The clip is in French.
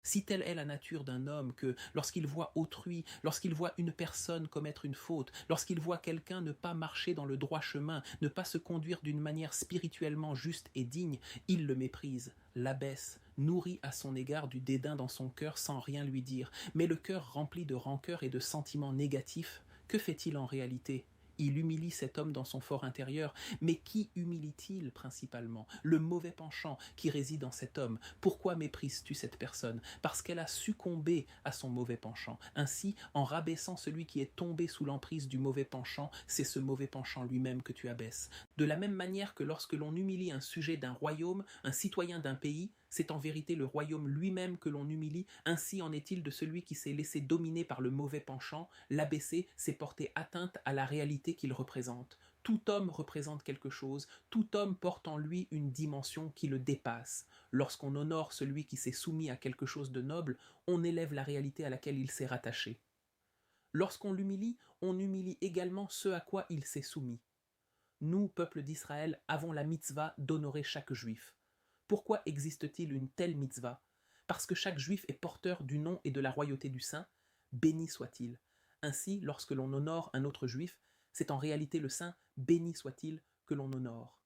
Si telle est la nature d'un homme que, lorsqu'il voit autrui, lorsqu'il voit une personne commettre une faute, lorsqu'il voit quelqu'un ne pas marcher dans le droit chemin, ne pas se conduire d'une manière spirituellement juste et digne, il le méprise, l'abaisse, nourrit à son égard du dédain dans son cœur sans rien lui dire. Mais le cœur rempli de rancœur et de sentiments négatifs, que fait-il en réalité? Il humilie cet homme dans son fort intérieur. Mais qui humilie-t-il principalement? Le mauvais penchant qui réside en cet homme. Pourquoi méprises-tu cette personne? Parce qu'elle a succombé à son mauvais penchant. Ainsi, en rabaissant celui qui est tombé sous l'emprise du mauvais penchant, c'est ce mauvais penchant lui-même que tu abaisses. De la même manière que lorsque l'on humilie un sujet d'un royaume, un citoyen d'un pays, c'est en vérité le royaume lui-même que l'on humilie, ainsi en est-il de celui qui s'est laissé dominer par le mauvais penchant. L'abaisser, c'est porter atteinte à la réalité qu'il représente. Tout homme représente quelque chose, tout homme porte en lui une dimension qui le dépasse. Lorsqu'on honore celui qui s'est soumis à quelque chose de noble, on élève la réalité à laquelle il s'est rattaché. Lorsqu'on l'humilie, on humilie également ce à quoi il s'est soumis. Nous, peuple d'Israël, avons la mitzvah d'honorer chaque juif. Pourquoi existe-t-il une telle mitzvah? Parce que chaque juif est porteur du nom et de la royauté du saint, béni soit-il. Ainsi, lorsque l'on honore un autre juif, c'est en réalité le saint, béni soit-il, que l'on honore.